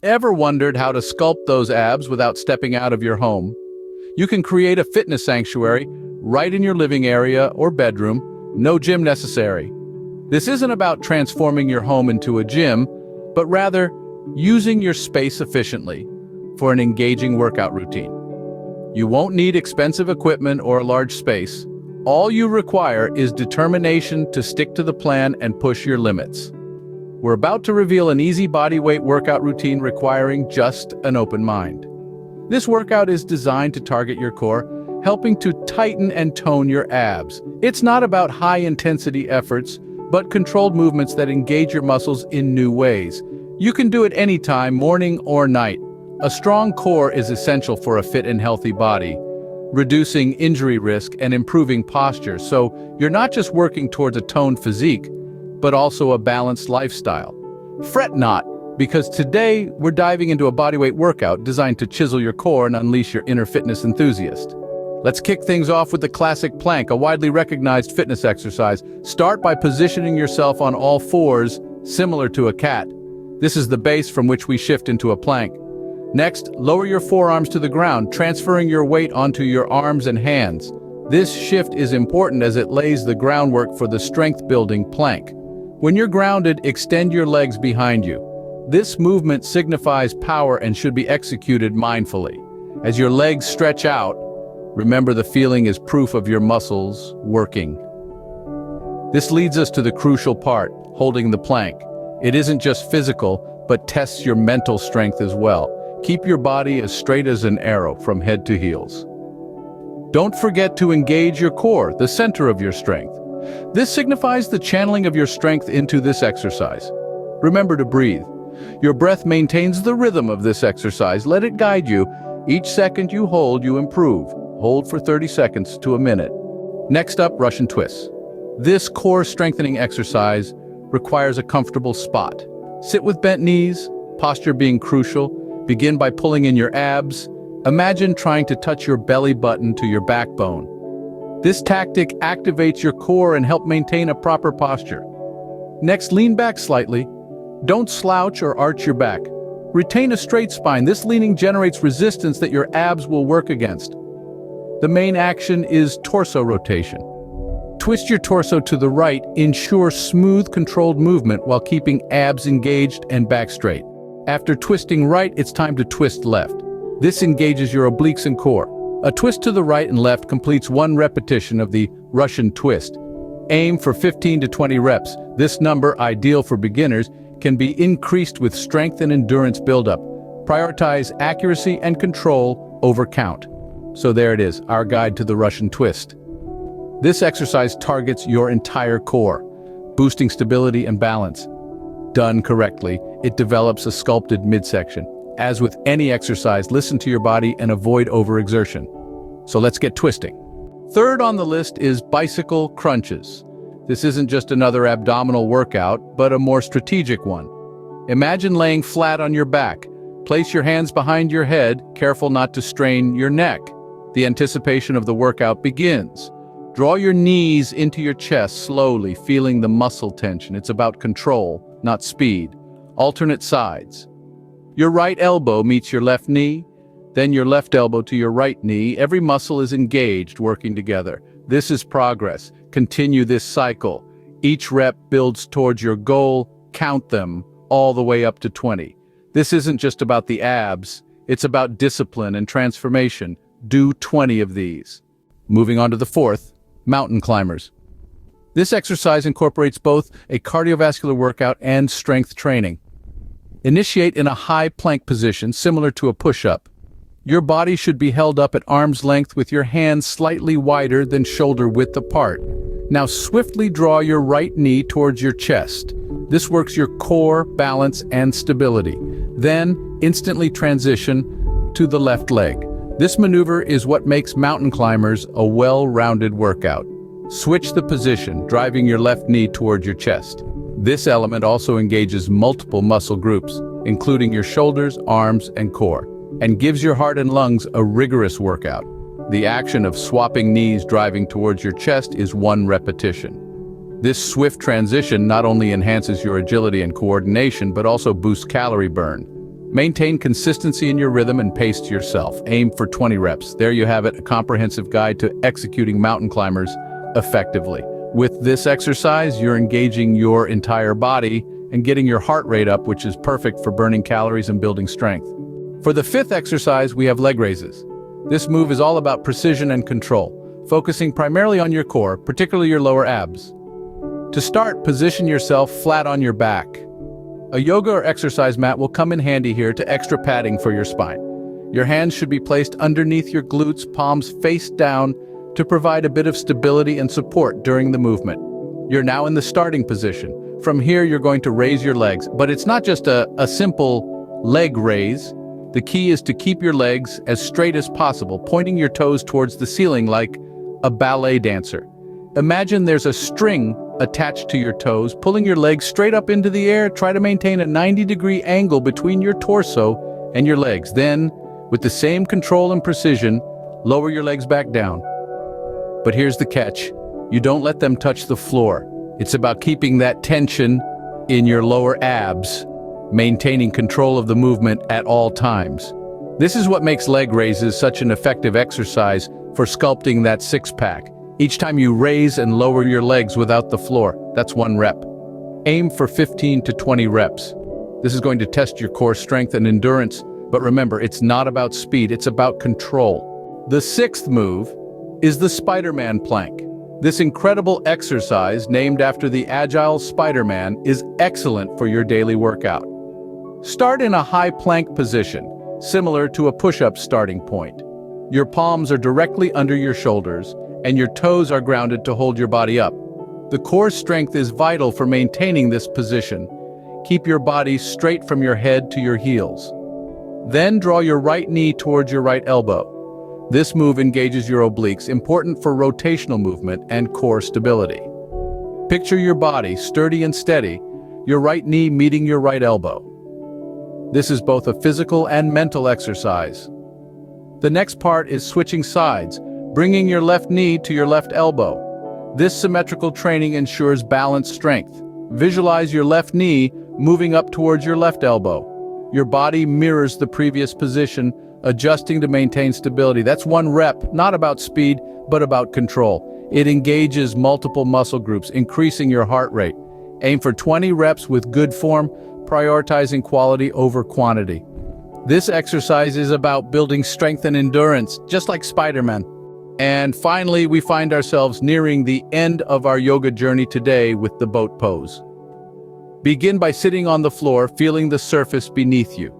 Ever wondered how to sculpt those abs without stepping out of your home? You can create a fitness sanctuary right in your living area or bedroom, no gym necessary. This isn't about transforming your home into a gym, but rather using your space efficiently for an engaging workout routine. You won't need expensive equipment or a large space. All you require is determination to stick to the plan and push your limits. We're about to reveal an easy bodyweight workout routine requiring just an open mind. This workout is designed to target your core, helping to tighten and tone your abs. It's not about high-intensity efforts, but controlled movements that engage your muscles in new ways. You can do it anytime, morning or night. A strong core is essential for a fit and healthy body, reducing injury risk and improving posture, so you're not just working towards a toned physique, but also a balanced lifestyle. Fret not, because today we're diving into a bodyweight workout designed to chisel your core and unleash your inner fitness enthusiast. Let's kick things off with the classic plank, a widely recognized fitness exercise. Start by positioning yourself on all fours, similar to a cat. This is the base from which we shift into a plank. Next, lower your forearms to the ground, transferring your weight onto your arms and hands. This shift is important as it lays the groundwork for the strength-building plank. When you're grounded, extend your legs behind you. This movement signifies power and should be executed mindfully. As your legs stretch out, remember the feeling is proof of your muscles working. This leads us to the crucial part, holding the plank. It isn't just physical, but tests your mental strength as well. Keep your body as straight as an arrow from head to heels. Don't forget to engage your core, the center of your strength. This signifies the channeling of your strength into this exercise. Remember to breathe. Your breath maintains the rhythm of this exercise. Let it guide you. Each second you hold, you improve. Hold for 30 seconds to a minute. Next up, Russian twists. This core strengthening exercise requires a comfortable spot. Sit with bent knees, posture being crucial. Begin by pulling in your abs. Imagine trying to touch your belly button to your backbone. This tactic activates your core and helps maintain a proper posture. Next, lean back slightly. Don't slouch or arch your back. Retain a straight spine. This leaning generates resistance that your abs will work against. The main action is torso rotation. Twist your torso to the right. Ensure smooth, controlled movement while keeping abs engaged and back straight. After twisting right, it's time to twist left. This engages your obliques and core. A twist to the right and left completes one repetition of the Russian twist. Aim for 15 to 20 reps. This number, ideal for beginners, can be increased with strength and endurance buildup. Prioritize accuracy and control over count. So there it is, our guide to the Russian twist. This exercise targets your entire core, boosting stability and balance. Done correctly, it develops a sculpted midsection. As with any exercise, listen to your body and avoid overexertion. So let's get twisting. Third on the list is bicycle crunches. This isn't just another abdominal workout, but a more strategic one. Imagine laying flat on your back. Place your hands behind your head, careful not to strain your neck. The anticipation of the workout begins. Draw your knees into your chest slowly, feeling the muscle tension. It's about control, not speed. Alternate sides. Your right elbow meets your left knee, then your left elbow to your right knee. Every muscle is engaged, working together. This is progress. Continue this cycle. Each rep builds towards your goal. Count them all the way up to 20. This isn't just about the abs. It's about discipline and transformation. Do 20 of these. Moving on to the fourth, mountain climbers. This exercise incorporates both a cardiovascular workout and strength training. Initiate in a high plank position, similar to a push-up. Your body should be held up at arm's length with your hands slightly wider than shoulder width apart. Now swiftly draw your right knee towards your chest. This works your core, balance, and stability. Then, instantly transition to the left leg. This maneuver is what makes mountain climbers a well-rounded workout. Switch the position, driving your left knee towards your chest. This element also engages multiple muscle groups, including your shoulders, arms, and core, and gives your heart and lungs a rigorous workout. The action of swapping knees driving towards your chest is one repetition. This swift transition not only enhances your agility and coordination, but also boosts calorie burn. Maintain consistency in your rhythm and pace to yourself. Aim for 20 reps. There you have it, a comprehensive guide to executing mountain climbers effectively. With this exercise, you're engaging your entire body and getting your heart rate up, which is perfect for burning calories and building strength. For the fifth exercise, we have leg raises. This move is all about precision and control, focusing primarily on your core, particularly your lower abs. To start, position yourself flat on your back. A yoga or exercise mat will come in handy here to extra padding for your spine. Your hands should be placed underneath your glutes, palms face down, to provide a bit of stability and support during the movement. You're now in the starting position. From here, you're going to raise your legs, but it's not just a simple leg raise. The key is to keep your legs as straight as possible, pointing your toes towards the ceiling like a ballet dancer. Imagine there's a string attached to your toes, pulling your legs straight up into the air. Try to maintain a 90-degree angle between your torso and your legs. Then, with the same control and precision, lower your legs back down. But here's the catch. You don't let them touch the floor. It's about keeping that tension in your lower abs, maintaining control of the movement at all times. This is what makes leg raises such an effective exercise for sculpting that six-pack. Each time you raise and lower your legs without the floor, that's 1 rep. Aim for 15 to 20 reps. This is going to test your core strength and endurance, but remember, it's not about speed, it's about control. The sixth move is the SpiderMan Plank. This incredible exercise, named after the agile Spider-Man, is excellent for your daily workout. Start in a high plank position, similar to a push-up starting point. Your palms are directly under your shoulders, and your toes are grounded to hold your body up. The core strength is vital for maintaining this position. Keep your body straight from your head to your heels. Then draw your right knee towards your right elbow. This move engages your obliques, important for rotational movement and core stability. Picture your body sturdy and steady, your right knee meeting your right elbow. This is both a physical and mental exercise. The next part is switching sides, bringing your left knee to your left elbow. This symmetrical training ensures balanced strength. Visualize your left knee moving up towards your left elbow. Your body mirrors the previous position, adjusting to maintain stability. That's 1 rep, not about speed, but about control. It engages multiple muscle groups, increasing your heart rate. Aim for 20 reps with good form, prioritizing quality over quantity. This exercise is about building strength and endurance, just like Spider-Man. And finally, we find ourselves nearing the end of our yoga journey today with the boat pose. Begin by sitting on the floor, feeling the surface beneath you.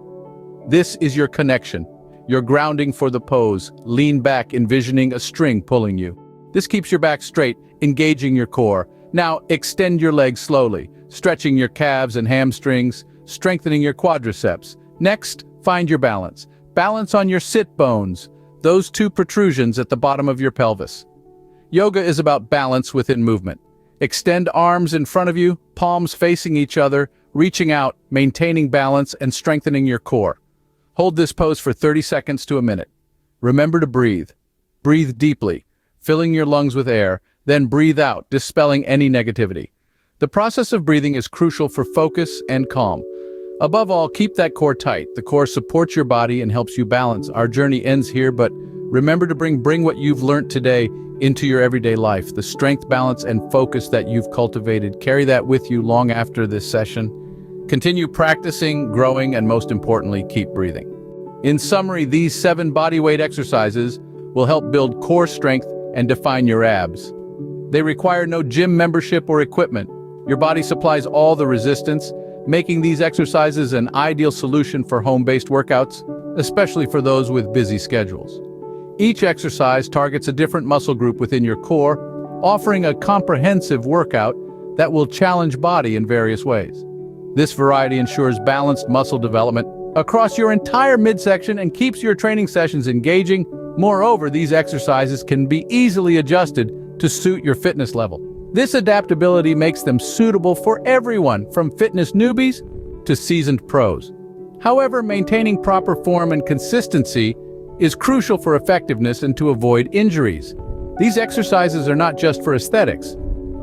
This is your connection, your grounding for the pose. Lean back, envisioning a string pulling you. This keeps your back straight, engaging your core. Now, extend your legs slowly, stretching your calves and hamstrings, strengthening your quadriceps. Next, find your balance. Balance on your sit bones, those 2 protrusions at the bottom of your pelvis. Yoga is about balance within movement. Extend arms in front of you, palms facing each other, reaching out, maintaining balance and strengthening your core. Hold this pose for 30 seconds to a minute. Remember to breathe. Breathe deeply, filling your lungs with air, then breathe out, dispelling any negativity. The process of breathing is crucial for focus and calm. Above all, keep that core tight. The core supports your body and helps you balance. Our journey ends here, but remember to bring what you've learned today into your everyday life. The strength, balance, and focus that you've cultivated, carry that with you long after this session. Continue practicing, growing, and most importantly, keep breathing. In summary, these 7 bodyweight exercises will help build core strength and define your abs. They require no gym membership or equipment. Your body supplies all the resistance, making these exercises an ideal solution for home-based workouts, especially for those with busy schedules. Each exercise targets a different muscle group within your core, offering a comprehensive workout that will challenge body in various ways. This variety ensures balanced muscle development across your entire midsection and keeps your training sessions engaging. Moreover, these exercises can be easily adjusted to suit your fitness level. This adaptability makes them suitable for everyone, from fitness newbies to seasoned pros. However, maintaining proper form and consistency is crucial for effectiveness and to avoid injuries. These exercises are not just for aesthetics.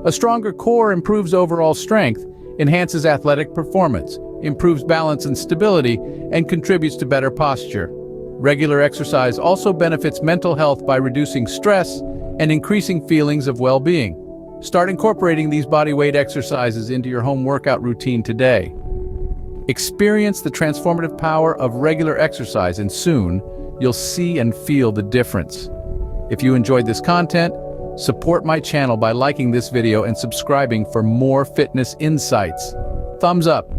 A stronger core improves overall strength, enhances athletic performance, improves balance and stability, and contributes to better posture. Regular exercise also benefits mental health by reducing stress and increasing feelings of well-being. Start incorporating these bodyweight exercises into your home workout routine today. Experience the transformative power of regular exercise, and soon you'll see and feel the difference. If you enjoyed this content, support my channel by liking this video and subscribing for more fitness insights. Thumbs up.